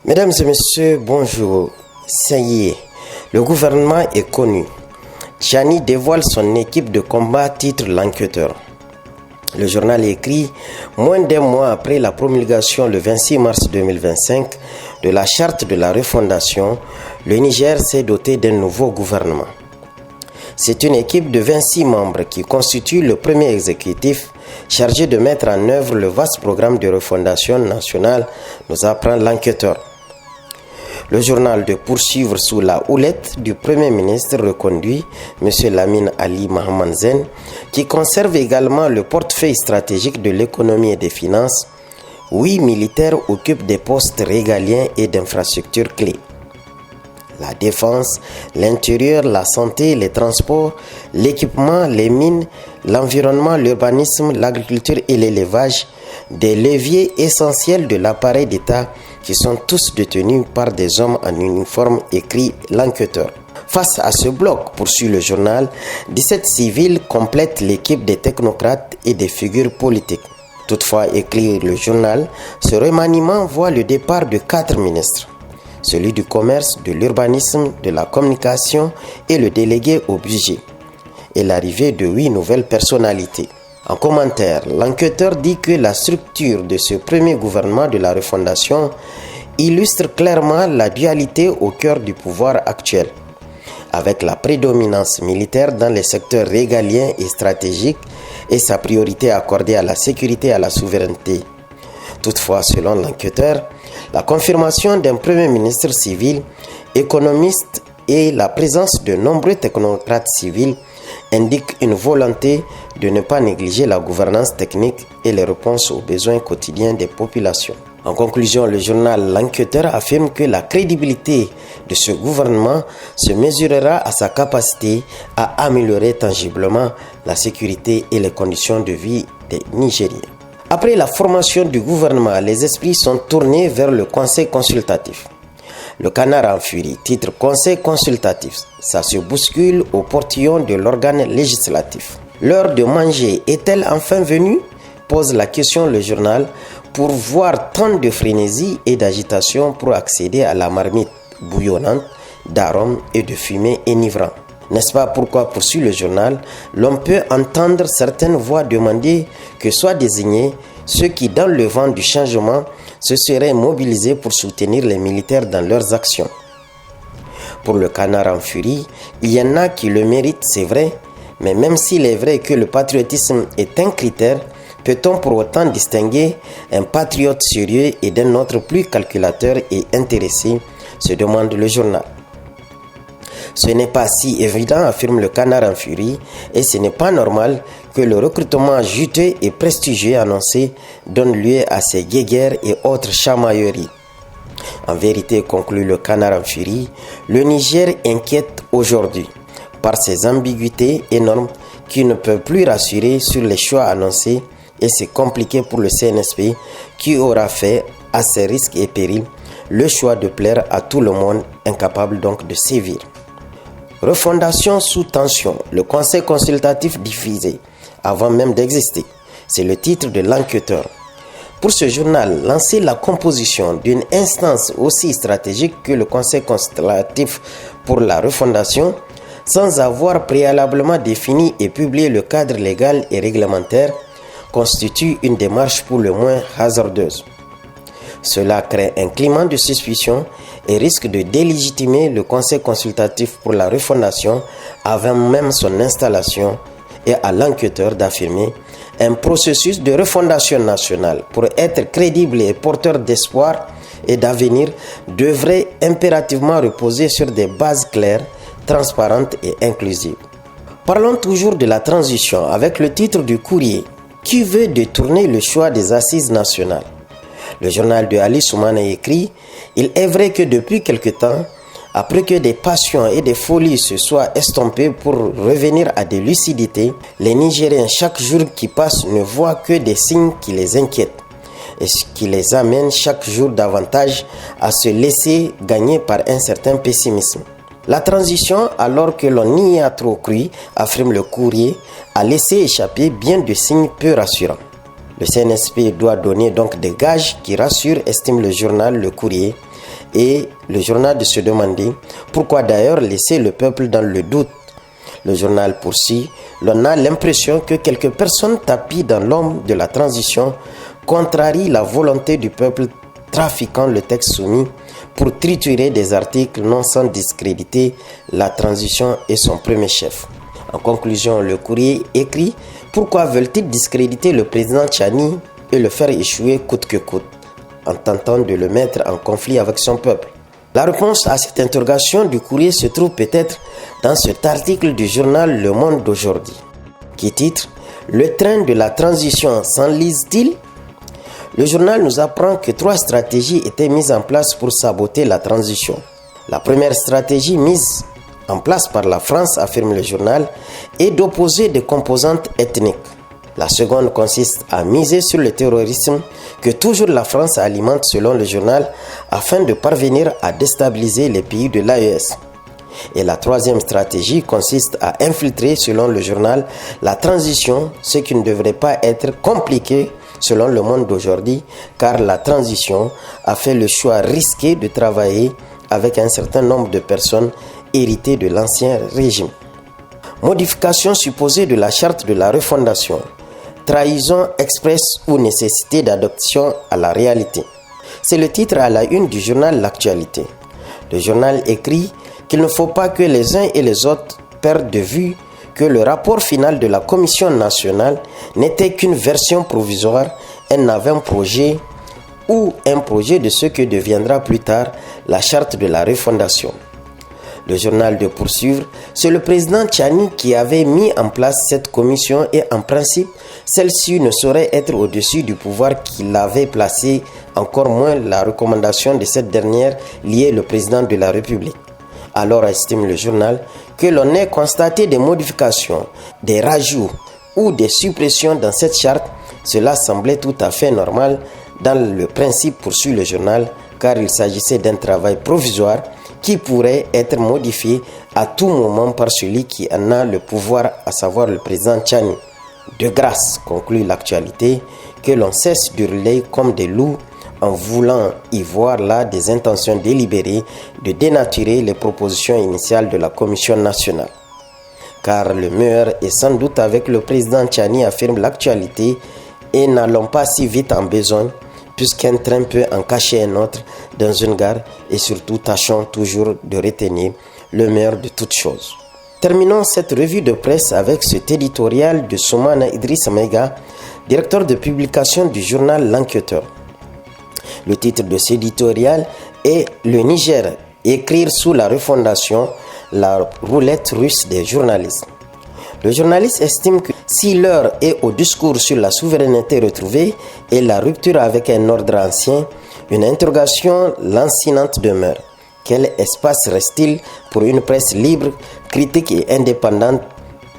Mesdames et messieurs, bonjour. Ça y est, le gouvernement est connu. Tchani dévoile son équipe de combat, titre l'enquêteur. Le journal écrit moins d'un mois après la promulgation le 26 mars 2025 de la charte de la refondation, le Niger s'est doté d'un nouveau gouvernement. C'est une équipe de 26 membres qui constitue le premier exécutif chargé de mettre en œuvre le vaste programme de refondation nationale, nous apprend l'enquêteur. Le journal de poursuivre sous la houlette du Premier ministre reconduit, M. Lamine Ali Mohamed Zen, qui conserve également le portefeuille stratégique de l'économie et des finances. 8 militaires occupent des postes régaliens et d'infrastructures clés. La défense, l'intérieur, la santé, les transports, l'équipement, les mines, l'environnement, l'urbanisme, l'agriculture et l'élevage, des leviers essentiels de l'appareil d'État qui sont tous détenus par des hommes en uniforme, écrit l'enquêteur. Face à ce bloc, poursuit le journal, 17 civils complètent l'équipe des technocrates et des figures politiques. Toutefois, écrit le journal, ce remaniement voit le départ de 4 ministres. Celui du commerce, de l'urbanisme, de la communication et le délégué au budget, et l'arrivée de 8 nouvelles personnalités. En commentaire, l'enquêteur dit que la structure de ce premier gouvernement de la refondation illustre clairement la dualité au cœur du pouvoir actuel, avec la prédominance militaire dans les secteurs régaliens et stratégiques et sa priorité accordée à la sécurité et à la souveraineté. Toutefois, selon l'enquêteur, la confirmation d'un premier ministre civil, économiste et la présence de nombreux technocrates civils indiquent une volonté de ne pas négliger la gouvernance technique et les réponses aux besoins quotidiens des populations. En conclusion, le journal L'Enquêteur affirme que la crédibilité de ce gouvernement se mesurera à sa capacité à améliorer tangiblement la sécurité et les conditions de vie des Nigériens. Après la formation du gouvernement, les esprits sont tournés vers le conseil consultatif. Le canard en furie, titre Conseil consultatif, ça se bouscule au portillon de l'organe législatif. L'heure de manger est-elle enfin venue? Pose la question le journal pour voir tant de frénésie et d'agitation pour accéder à la marmite bouillonnante d'arômes et de fumée enivrants. N'est-ce pas pourquoi, poursuit le journal, l'on peut entendre certaines voix demander que soient désignés ceux qui, dans le vent du changement, se seraient mobilisés pour soutenir les militaires dans leurs actions. Pour le canard en furie, il y en a qui le méritent, c'est vrai, mais même s'il est vrai que le patriotisme est un critère, peut-on pour autant distinguer un patriote sérieux et d'un autre plus calculateur et intéressé, se demande le journal. Ce n'est pas si évident, affirme le canard en furie, et ce n'est pas normal que le recrutement juteux et prestigieux annoncé donne lieu à ces guéguerres et autres chamailleries. En vérité, conclut le canard en furie, le Niger inquiète aujourd'hui par ses ambiguïtés énormes qui ne peuvent plus rassurer sur les choix annoncés, et c'est compliqué pour le CNSP qui aura fait, à ses risques et périls, le choix de plaire à tout le monde, incapable donc de sévir. Refondation sous tension, le conseil consultatif divisé, avant même d'exister. C'est le titre de l'enquêteur. Pour ce journal, lancer la composition d'une instance aussi stratégique que le conseil consultatif pour la refondation, sans avoir préalablement défini et publié le cadre légal et réglementaire, constitue une démarche pour le moins hasardeuse. Cela crée un climat de suspicion et risque de délégitimer le Conseil consultatif pour la refondation avant même son installation, et à l'enquêteur d'affirmer un processus de refondation nationale pour être crédible et porteur d'espoir et d'avenir devrait impérativement reposer sur des bases claires, transparentes et inclusives. Parlons toujours de la transition avec le titre du courrier qui veut détourner le choix des assises nationales. Le journal de Ali Soumana écrit « Il est vrai que depuis quelque temps, après que des passions et des folies se soient estompées pour revenir à des lucidités, les Nigériens chaque jour qui passe ne voient que des signes qui les inquiètent. et ce qui les amène chaque jour davantage à se laisser gagner par un certain pessimisme. La transition, alors que l'on y a trop cru, affirme le Courrier, a laissé échapper bien de signes peu rassurants. Le CNSP doit donner donc des gages qui rassurent, estime le journal Le Courrier, et le journal de se demander pourquoi d'ailleurs laisser le peuple dans le doute. Le journal poursuit, l'on a l'impression que quelques personnes tapies dans l'ombre de la transition contrarient la volonté du peuple, trafiquant le texte soumis pour triturer des articles non sans discréditer la transition et son premier chef. En conclusion, le Courrier écrit « Pourquoi veulent-ils discréditer le président Tchani et le faire échouer coûte que coûte, en tentant de le mettre en conflit avec son peuple ?» La réponse à cette interrogation du Courrier se trouve peut-être dans cet article du journal Le Monde d'aujourd'hui, qui titre « Le train de la transition s'enlise-t-il ?» Le journal nous apprend que 3 stratégies étaient mises en place pour saboter la transition. La première stratégie mise en place par la France, affirme le journal, est d'opposer des composantes ethniques. La seconde consiste à miser sur le terrorisme que toujours la France alimente selon le journal afin de parvenir à déstabiliser les pays de l'AES. Et la troisième stratégie consiste à infiltrer selon le journal la transition, ce qui ne devrait pas être compliqué selon Le Monde d'aujourd'hui, car la transition a fait le choix risqué de travailler avec un certain nombre de personnes héritées de l'ancien régime. Modification supposée de la charte de la refondation. Trahison express ou nécessité d'adoption à la réalité. C'est le titre à la une du journal L'Actualité. Le journal écrit qu'il ne faut pas que les uns et les autres perdent de vue que le rapport final de la Commission nationale n'était qu'une version provisoire, un avant-projet ou un projet de ce que deviendra plus tard la charte de la refondation. Le journal de poursuivre, c'est le président Tchani qui avait mis en place cette commission et en principe, celle-ci ne saurait être au-dessus du pouvoir qu'il avait placé, encore moins la recommandation de cette dernière liée au président de la République. Alors estime le journal que l'on ait constaté des modifications, des rajouts ou des suppressions dans cette charte, cela semblait tout à fait normal dans le principe, poursuit le journal, car il s'agissait d'un travail provisoire qui pourrait être modifié à tout moment par celui qui en a le pouvoir, à savoir le président Tchani. De grâce, conclut l'actualité, que l'on cesse d'hurler comme des loups en voulant y voir là des intentions délibérées de dénaturer les propositions initiales de la Commission nationale. Car le meilleur est sans doute avec le président Tchani, affirme l'actualité, et n'allons pas si vite en besogne, puisqu'un train peut en cacher un autre dans une gare, et surtout tâchons toujours de retenir le meilleur de toutes choses. Terminons cette revue de presse avec cet éditorial de Soumana Idriss Maïga, directeur de publication du journal L'Enquêteur. Le titre de cet éditorial est « Le Niger, écrire sous la refondation, la roulette russe des journalistes ». Le journaliste estime que si l'heure est au discours sur la souveraineté retrouvée et la rupture avec un ordre ancien, une interrogation lancinante demeure. Quel espace reste-t-il pour une presse libre, critique et indépendante?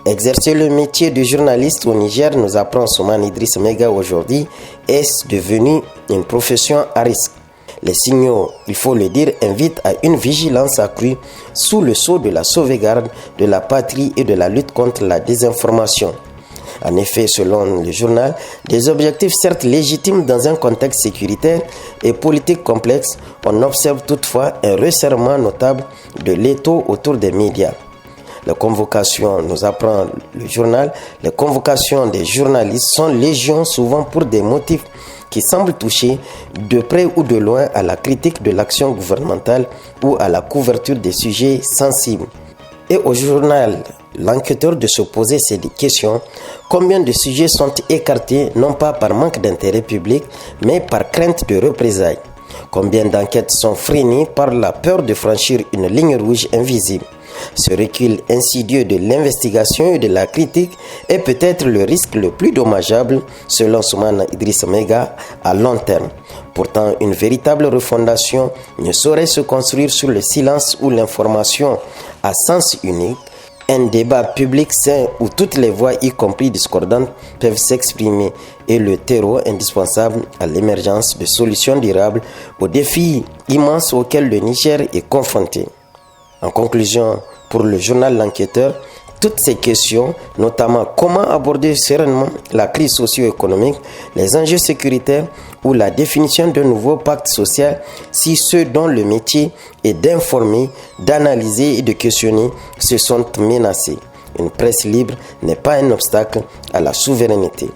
Exercer le métier de journaliste au Niger, nous apprend Soumana Idriss Maïga aujourd'hui, est devenu une profession à risque. Les signaux, il faut le dire, invitent à une vigilance accrue sous le sceau de la sauvegarde de la patrie et de la lutte contre la désinformation. En effet, selon le journal, des objectifs certes légitimes dans un contexte sécuritaire et politique complexe, on observe toutefois un resserrement notable de l'étau autour des médias. Les convocations, nous apprend le journal, les convocations des journalistes sont légion souvent pour des motifs qui semblent toucher de près ou de loin à la critique de l'action gouvernementale ou à la couverture des sujets sensibles. Et au journal L'Enquêteur de se poser ces questions, combien de sujets sont écartés non pas par manque d'intérêt public, mais par crainte de représailles? Combien d'enquêtes sont freinées par la peur de franchir une ligne rouge invisible? Ce recul insidieux de l'investigation et de la critique est peut-être le risque le plus dommageable, selon Soumana Idriss Maïga, à long terme. Pourtant, une véritable refondation ne saurait se construire sur le silence ou l'information à sens unique, un débat public sain où toutes les voix, y compris discordantes, peuvent s'exprimer est le terreau indispensable à l'émergence de solutions durables aux défis immenses auxquels le Niger est confronté. En conclusion, pour le journal L'Enquêteur, toutes ces questions, notamment comment aborder sereinement la crise socio-économique, les enjeux sécuritaires ou la définition d'un nouveau pacte social, si ceux dont le métier est d'informer, d'analyser et de questionner se sont menacés. Une presse libre n'est pas un obstacle à la souveraineté.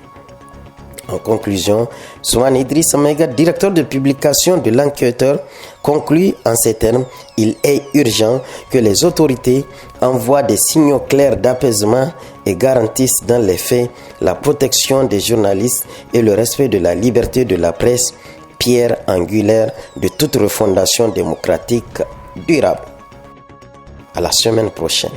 En conclusion, Souman Idriss Maïga, directeur de publication de L'Enquêteur, conclut en ces termes: il est urgent que les autorités envoient des signaux clairs d'apaisement et garantissent dans les faits la protection des journalistes et le respect de la liberté de la presse, pierre angulaire de toute refondation démocratique durable. À la semaine prochaine.